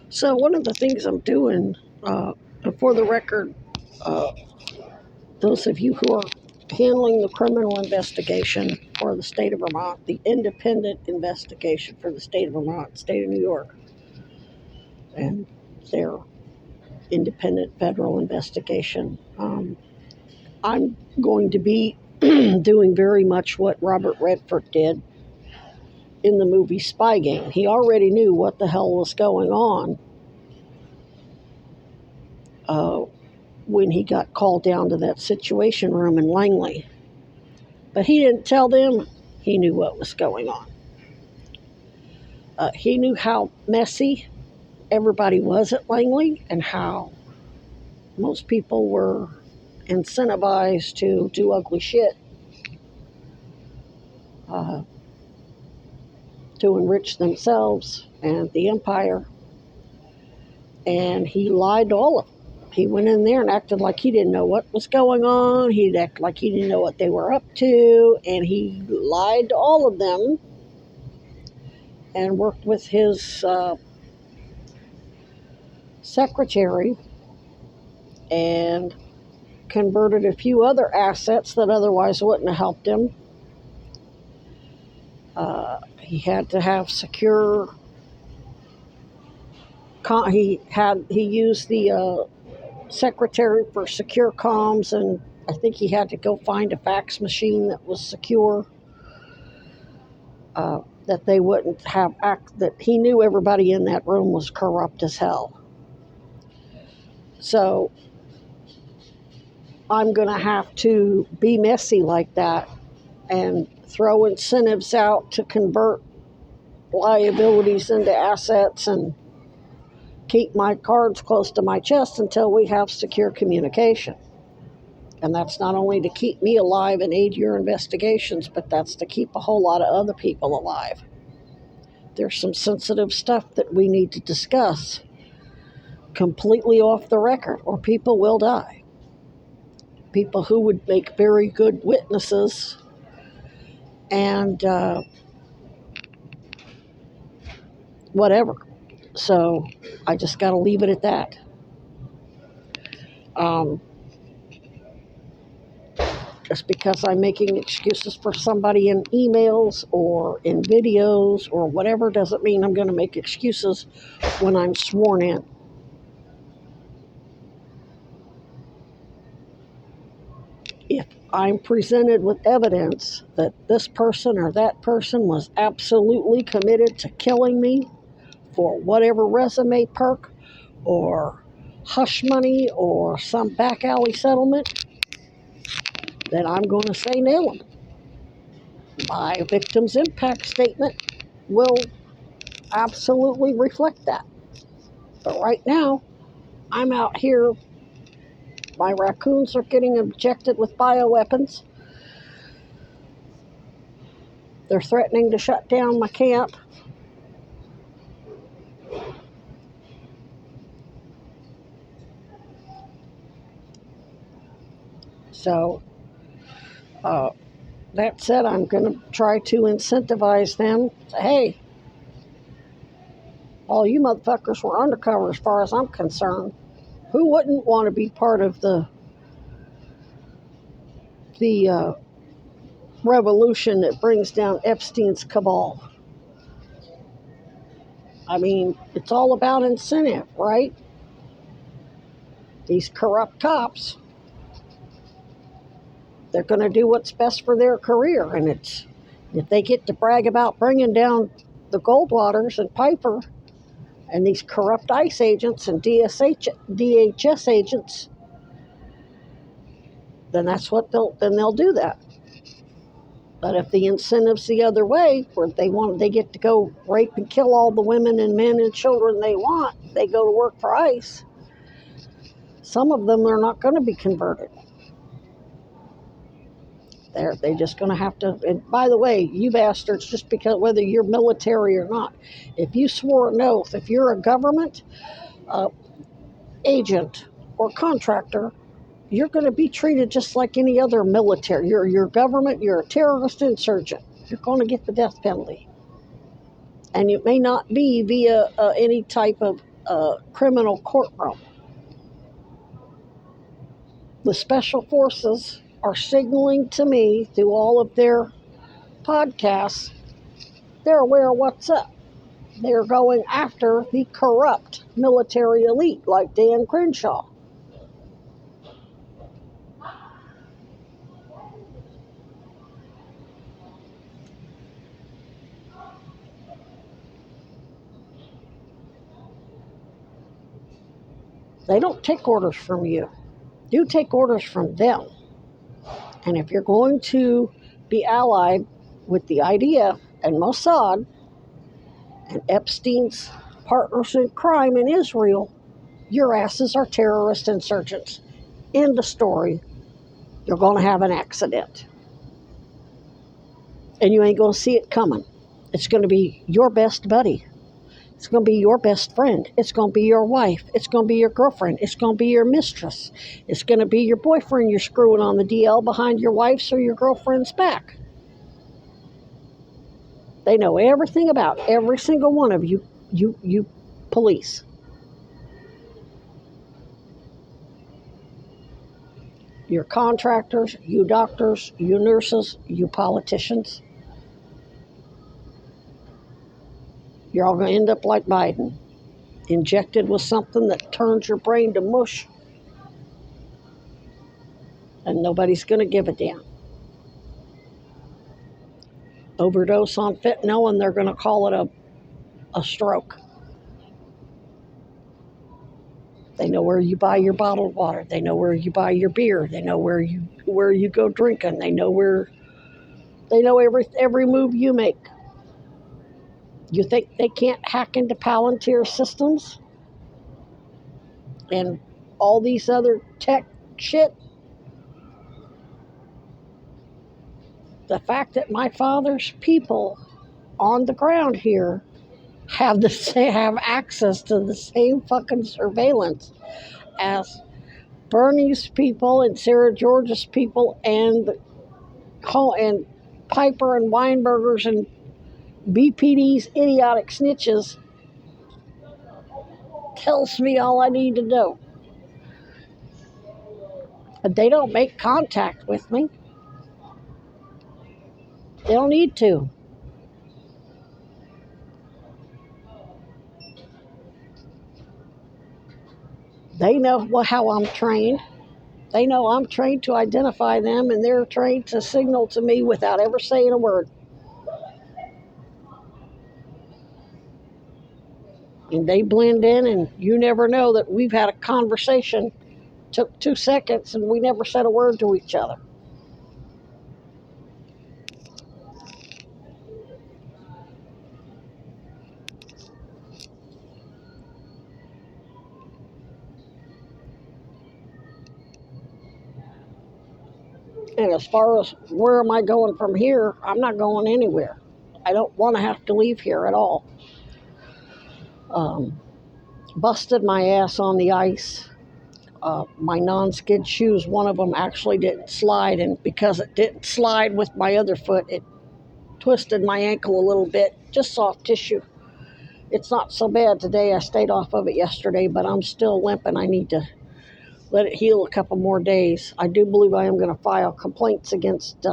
So one of the things I'm doing, for the record, uh, those of you who are handling the criminal investigation for the state of Vermont, the independent investigation for the state of Vermont, state of New York, and their independent federal investigation, I'm going to be doing very much what Robert Redford did in the movie Spy Game. He already knew what the hell was going on uh, when he got called down to that Situation Room in Langley. But he didn't tell them he knew what was going on. He knew how messy everybody was at Langley and how most people were incentivized to do ugly shit uh, to enrich themselves and the empire. And he lied to all of them. He went in there and acted like he didn't know what was going on. He'd act like he didn't know what they were up to. And he lied to all of them and worked with his secretary and converted a few other assets that otherwise wouldn't have helped him. He had to have secure. He used the secretary for secure comms, and I think he had to go find a fax machine that was secure. That they wouldn't have that he knew everybody in that room was corrupt as hell. So I'm going to have to be messy like that and throw incentives out to convert liabilities into assets and keep my cards close to my chest until we have secure communication. And that's not only to keep me alive and aid your investigations, but that's to keep a whole lot of other people alive. There's some sensitive stuff that we need to discuss completely off the record, or people will die. People who would make very good witnesses, and whatever. So I just got to leave it at that. Just because I'm making excuses for somebody in emails or in videos or whatever doesn't mean I'm going to make excuses when I'm sworn in. If I'm presented with evidence that this person or that person was absolutely committed to killing me for whatever resume perk or hush money or some back alley settlement, then I'm going to say nail them. My victim's impact statement will absolutely reflect that. But right now, I'm out here. My raccoons are getting injected with bioweapons. They're threatening to shut down my camp. So, that said, I'm going to try to incentivize them. Say, hey, all you motherfuckers were undercover as far as I'm concerned. Who wouldn't want to be part of the revolution that brings down Epstein's cabal? I mean, it's all about incentive, right? These corrupt cops, they're going to do what's best for their career. And it's if they get to brag about bringing down the Goldwaters and Piper and these corrupt ICE agents and DHS agents, then that's what they'll do that. But if the incentive's the other way, where they get to go rape and kill all the women and men and children they want, they go to work for ICE. Some of them are not going to be converted. They're just going to have to. And by the way, you bastards, just because whether you're military or not, if you swore an oath, if you're a government agent or contractor, you're going to be treated just like any other military. You're government. You're a terrorist insurgent. You're going to get the death penalty. And it may not be via any type of criminal courtroom. The special forces are signaling to me through all of their podcasts, they're aware of what's up. They're going after the corrupt military elite like Dan Crenshaw. They don't take orders from you. You take orders from them. And if you're going to be allied with the IDF and Mossad and Epstein's partners in crime in Israel, your asses are terrorist insurgents. End of story. You're going to have an accident. And you ain't going to see it coming. It's going to be your best buddy. It's going to be your best friend. It's going to be your wife. It's going to be your girlfriend. It's going to be your mistress. It's going to be your boyfriend you're screwing on the DL behind your wife's or your girlfriend's back. They know everything about every single one of you police. You contractors, you doctors, you nurses, you politicians. You're all going to end up like Biden, injected with something that turns your brain to mush, and nobody's going to give a damn. Overdose on fentanyl, and they're going to call it a stroke. They know where you buy your bottled water. They know where you buy your beer. They know where you go drinking. They know every move you make. You think they can't hack into Palantir systems and all these other tech shit? The fact that my father's people on the ground here have access to the same fucking surveillance as Bernie's people and Sarah George's people and Piper and Weinberger's and BPD's idiotic snitches tells me all I need to know. But they don't make contact with me. They don't need to. They know how I'm trained. They know I'm trained to identify them, and they're trained to signal to me without ever saying a word. And they blend in, and you never know that we've had a conversation. Took 2 seconds, and we never said a word to each other. And as far as where am I going from here, I'm not going anywhere. I don't want to have to leave here at all. Busted my ass on the ice. My non-skid shoes, one of them actually didn't slide, and because it didn't slide with my other foot, it twisted my ankle a little bit, just soft tissue. It's not so bad today. I stayed off of it yesterday, but I'm still limping. I need to let it heal a couple more days. I do believe I am going to file complaints against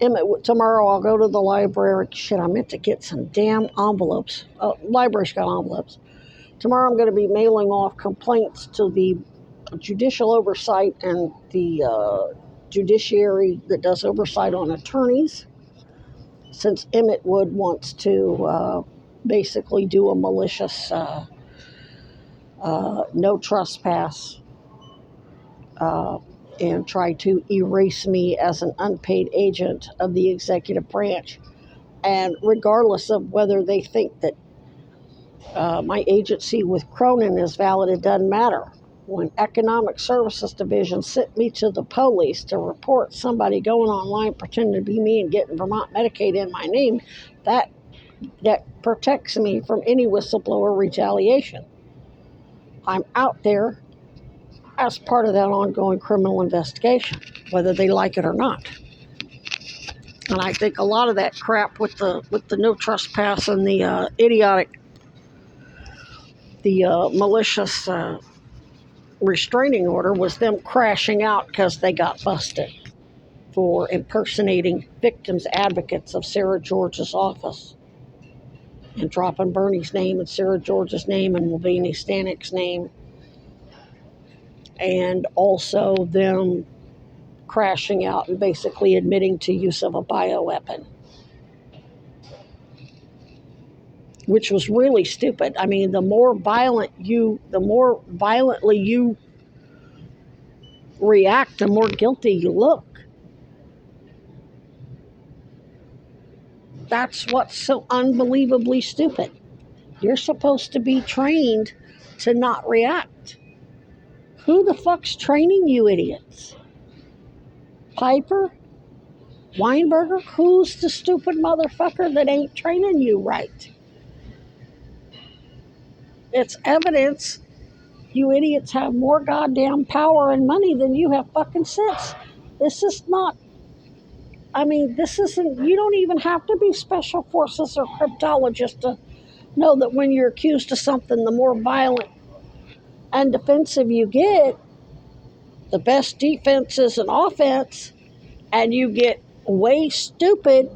Emmett. Tomorrow I'll go to the library. Shit, I meant to get some damn envelopes. Library's got envelopes. Tomorrow I'm going to be mailing off complaints to the judicial oversight and the judiciary that does oversight on attorneys, since Emmett Wood wants to basically do a malicious no trespass and try to erase me as an unpaid agent of the executive branch. And regardless of whether they think that my agency with Cronin is valid, it doesn't matter. When Economic Services Division sent me to the police to report somebody going online pretending to be me and getting Vermont Medicaid in my name, that protects me from any whistleblower retaliation. I'm out there as part of that ongoing criminal investigation, whether they like it or not. And I think a lot of that crap with the no trespass and the idiotic The malicious restraining order was them crashing out because they got busted for impersonating victims advocates of Sarah George's office and dropping Bernie's name and Sarah George's name and Mulvaney Stanik's name, and also them crashing out and basically admitting to use of a bioweapon, which was really stupid. I mean, the more violently you react, the more guilty you look. That's what's so unbelievably stupid. You're supposed to be trained to not react. Who the fuck's training you idiots? Piper? Weinberger? Who's the stupid motherfucker that ain't training you right? It's evidence you idiots have more goddamn power and money than you have fucking sense. This is not, I mean, this isn't, you don't even have to be special forces or cryptologists to know that when you're accused of something, the more violent and defensive you get, the best defense is an offense, and you get way stupid.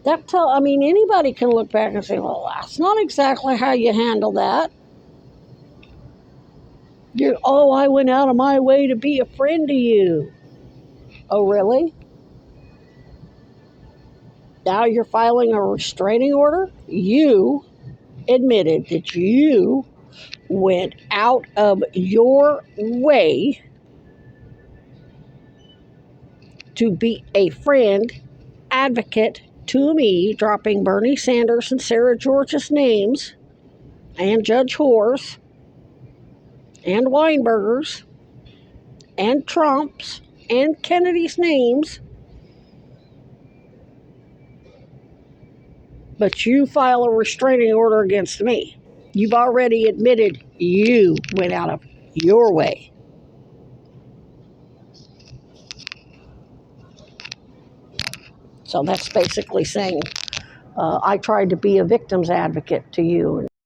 I mean, anybody can look back and say, well, that's not exactly how you handle that. I went out of my way to be a friend to you. Oh, really? Now you're filing a restraining order? You admitted that you went out of your way to be a friend, advocate to me, dropping Bernie Sanders and Sarah George's names, and Judge Hoar's, and Weinberger's, and Trump's, and Kennedy's names. But you file a restraining order against me. You've already admitted you went out of your way. So that's basically saying I tried to be a victim's advocate to you.